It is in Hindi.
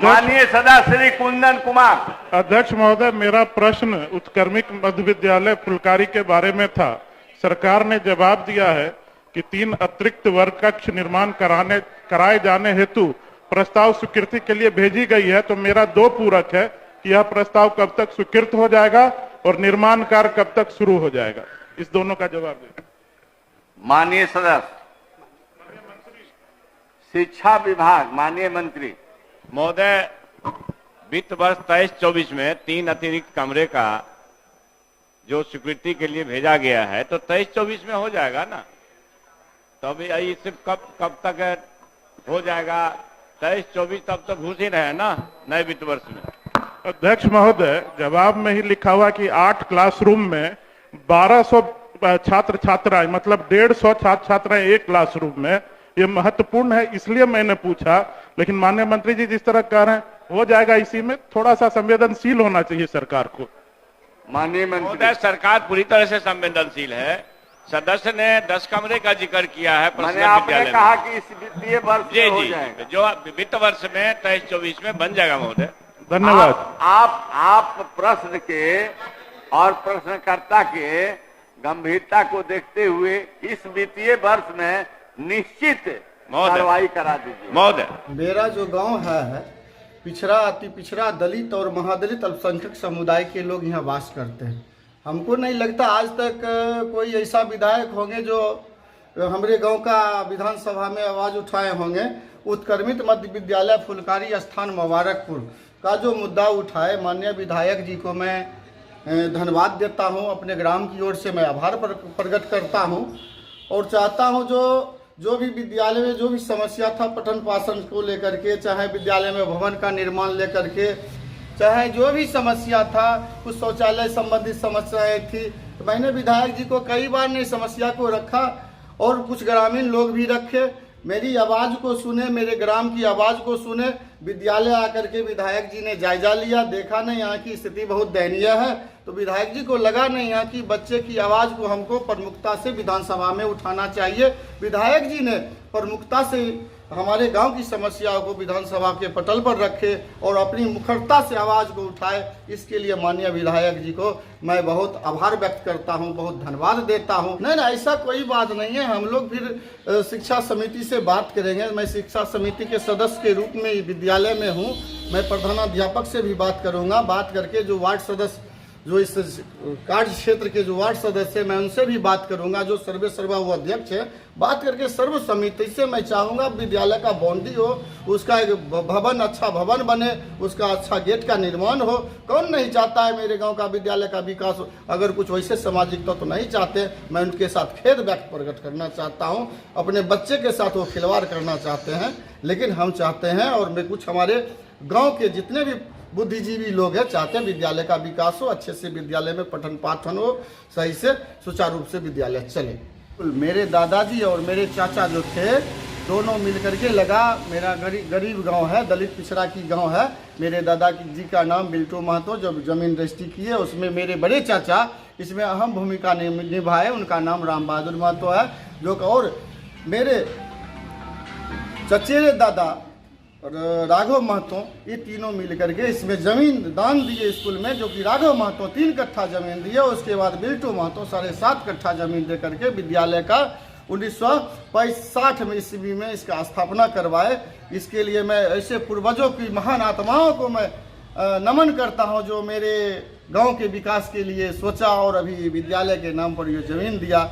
माननीय सदस्य श्री कुंदन कुमार। अध्यक्ष महोदय, मेरा प्रश्न उत्क्रमिक मध्य विद्यालय फुलकारी के बारे में था। सरकार ने जवाब दिया है कि 3 अतिरिक्त वर्ग कक्ष निर्माण कराए जाने हेतु प्रस्ताव स्वीकृति के लिए भेजी गई है। तो मेरा 2 पूरक है कि यह प्रस्ताव कब तक स्वीकृत हो जाएगा और निर्माण कार्य कब तक शुरू हो जाएगा। इस दोनों का जवाब दें। माननीय सदस्य शिक्षा विभाग, माननीय मंत्री महोदय, वित्त वर्ष 23-24 में 3 अतिरिक्त कमरे का जो स्वीकृति के लिए भेजा गया है, तो 23-24 में हो जाएगा ना। तो अभी सिर्फ कब तक हो जाएगा? 23-24 तब तो घुस ही रहे ना नए वित्त वर्ष में। अध्यक्ष महोदय, जवाब में ही लिखा हुआ कि 8 क्लासरूम में 1200 छात्र छात्राएं, मतलब 150 छात्र छात्राएं एक क्लासरूम में। ये महत्वपूर्ण है, इसलिए मैंने पूछा। लेकिन माननीय मंत्री जी जिस तरह कह रहे हैं हो जाएगा, इसी में थोड़ा सा संवेदनशील होना चाहिए सरकार को। माननीय मंत्री महोदय, सरकार पूरी तरह से संवेदनशील है। सदस्य ने 10 कमरे का जिक्र किया है मैंने आपने कहा कि इस वित्तीय वर्ष में हो जाएगा। जो वित्त वर्ष में 23-24 में बन जाएगा महोदय। धन्यवाद। आप प्रश्न के और प्रश्नकर्ता के गंभीरता को देखते हुए इस वित्तीय वर्ष में निश्चित कार्रवाई करा दीजिए। महोदय, मेरा जो गांव है पिछड़ा, अति पिछड़ा, दलित और महादलित अल्पसंख्यक समुदाय के लोग यहाँ वास करते हैं। हमको नहीं लगता आज तक कोई ऐसा विधायक होंगे जो हमारे गांव का विधानसभा में आवाज़ उठाए होंगे। उत्क्रमित मध्य विद्यालय फुलकारी स्थान मुबारकपुर का जो मुद्दा उठाए, माननीय विधायक जी को मैं धन्यवाद देता हूं। अपने ग्राम की ओर से मैं आभार प्रकट करता हूं और चाहता हूं जो भी विद्यालय में जो भी समस्या था पठन पाठन को लेकर के, चाहे विद्यालय में भवन का निर्माण लेकर के, चाहे जो भी समस्या था, कुछ शौचालय संबंधित समस्याएं थी, तो मैंने विधायक जी को कई बार ने समस्या को रखा और कुछ ग्रामीण लोग भी रखे। मेरी आवाज़ को सुने, मेरे ग्राम की आवाज़ को सुने। विद्यालय आकर के विधायक जी ने जायजा लिया, देखा नहीं यहाँ की स्थिति बहुत दयनीय है। तो विधायक जी को लगा नहीं यहाँ की बच्चे की आवाज़ को हमको प्रमुखता से विधानसभा में उठाना चाहिए। विधायक जी ने प्रमुखता से हमारे गांव की समस्याओं को विधानसभा के पटल पर रखे और अपनी मुखरता से आवाज़ को उठाए। इसके लिए माननीय विधायक जी को मैं बहुत आभार व्यक्त करता हूं, बहुत धन्यवाद देता हूं। नहीं, ऐसा कोई बात नहीं है। हम लोग फिर शिक्षा समिति से बात करेंगे। मैं शिक्षा समिति के सदस्य के रूप में विद्यालय में हूं। मैं प्रधानाध्यापक से भी बात करूंगा। बात करके जो वार्ड सदस्य, जो इस कार्य क्षेत्र के जो वार्ड सदस्य हैं, मैं उनसे भी बात करूंगा। जो सर्वा वो अध्यक्ष है, बात करके सर्व समिति से मैं चाहूँगा विद्यालय का बाउंड्री हो, उसका एक भवन, अच्छा भवन बने, उसका अच्छा गेट का निर्माण हो। कौन नहीं चाहता है मेरे गांव का विद्यालय का विकास हो? अगर कुछ वैसे सामाजिक तो नहीं चाहते, मैं उनके साथ खेद व्यक्त प्रकट करना चाहता हूँ। अपने बच्चे के साथ वो खिलवाड़ करना चाहते हैं, लेकिन हम चाहते हैं और मैं कुछ हमारे गाँव के जितने भी बुद्धिजीवी लोग हैं चाहते हैं विद्यालय का विकास हो, अच्छे से विद्यालय में पठन पाठन हो, सही से सुचारू रूप से विद्यालय चले। मेरे दादाजी और मेरे चाचा जो थे दोनों मिलकर के लगा। मेरा गरीब गांव है, दलित पिछड़ा की गांव है। मेरे दादा जी का नाम बिल्टू महतो, जब जमीन रजिस्ट्री की है उसमें मेरे बड़े चाचा इसमें अहम भूमिका निभाए। उनका नाम राम बहादुर महतो है। जो और मेरे चचेरे दादा राघव महतो, ये तीनों मिलकर के इसमें जमीन दान दिए स्कूल में, जो कि राघव महतो 3 कट्ठा जमीन दिए। उसके बाद बिल्टू महतो 7.5 कट्ठा जमीन दे करके विद्यालय का 1965 में ईस्वी में इसका स्थापना करवाए। इसके लिए मैं ऐसे पूर्वजों की महान आत्माओं को मैं नमन करता हूं जो मेरे गांव के विकास के लिए सोचा और अभी विद्यालय के नाम पर ये जमीन दिया।